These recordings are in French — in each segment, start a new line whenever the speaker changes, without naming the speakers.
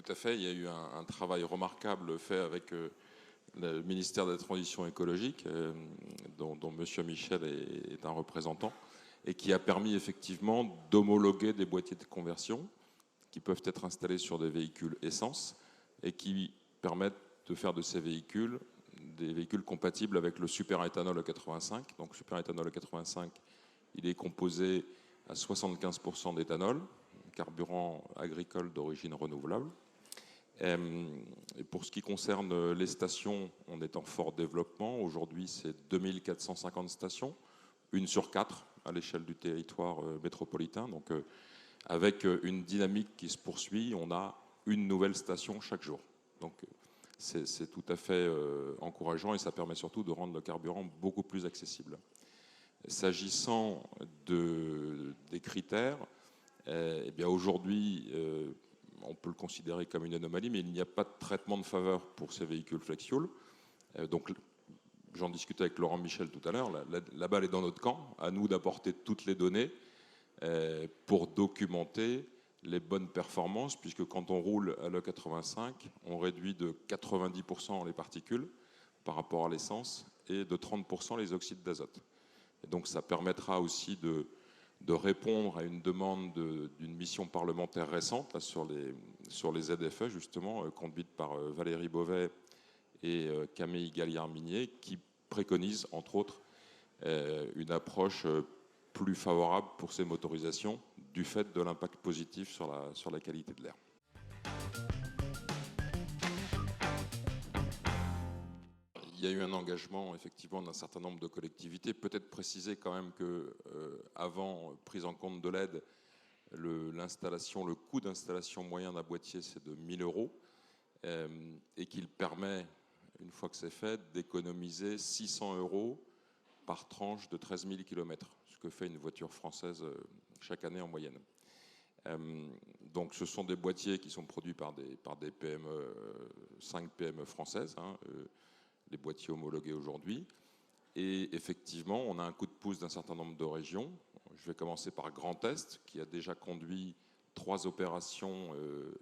tout à fait. Il y a eu un travail remarquable fait avec le ministère de la Transition écologique, dont M. Michel est un représentant, et qui a permis effectivement d'homologuer des boîtiers de conversion qui peuvent être installés sur des véhicules essence et qui permettent de faire de ces véhicules des véhicules compatibles avec le superéthanol E85. Donc superéthanol E85, il est composé à 75% d'éthanol, carburant agricole d'origine renouvelable. Et pour ce qui concerne les stations, on est en fort développement. Aujourd'hui, c'est 2450 stations, une sur quatre à l'échelle du territoire métropolitain. Donc, avec une dynamique qui se poursuit, on a une nouvelle station chaque jour. Donc, c'est tout à fait encourageant et ça permet surtout de rendre le carburant beaucoup plus accessible. S'agissant des critères, eh bien aujourd'hui, on peut le considérer comme une anomalie, mais il n'y a pas de traitement de faveur pour ces véhicules flex-fuel. Donc, j'en discutais avec Laurent Michel tout à l'heure, la balle est dans notre camp, à nous d'apporter toutes les données pour documenter les bonnes performances, puisque quand on roule à l'E85, on réduit de 90% les particules par rapport à l'essence et de 30% les oxydes d'azote. Et donc ça permettra aussi de répondre à une demande d'une mission parlementaire récente là, sur les ZFE, justement, conduite par Valérie Beauvais et Camille Galliard-Minier, qui préconise, entre autres, une approche plus favorable pour ces motorisations du fait de l'impact positif sur la qualité de l'air. Il y a eu un engagement effectivement d'un certain nombre de collectivités. Peut-être préciser quand même que avant prise en compte de l'aide, le coût d'installation moyen d'un boîtier c'est de 1 000 euros et qu'il permet, une fois que c'est fait, d'économiser 600 euros par tranche de 13 000 km, ce que fait une voiture française chaque année en moyenne. Donc ce sont des boîtiers qui sont produits par des PME, 5 PME françaises, les boîtiers homologués aujourd'hui. Et effectivement, on a un coup de pouce d'un certain nombre de régions. Je vais commencer par Grand Est, qui a déjà conduit 3 opérations,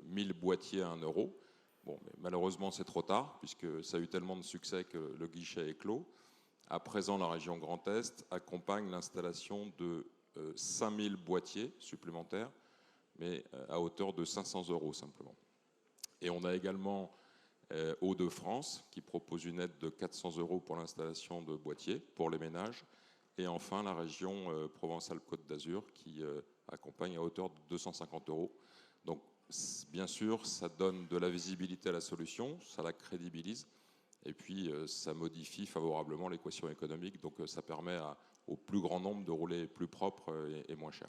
1000 boîtiers à 1 euro. Bon, mais malheureusement, c'est trop tard, puisque ça a eu tellement de succès que le guichet est clos. À présent, la région Grand Est accompagne l'installation de 5000 boîtiers supplémentaires, mais à hauteur de 500 euros simplement. Et on a également Hauts-de-France qui propose une aide de 400 euros pour l'installation de boîtiers pour les ménages. Et enfin, la région Provence-Alpes-Côte d'Azur qui accompagne à hauteur de 250 euros. Donc, bien sûr, ça donne de la visibilité à la solution, ça la crédibilise. Et puis, ça modifie favorablement l'équation économique. Donc, ça permet au plus grand nombre de rouler plus propre et moins cher.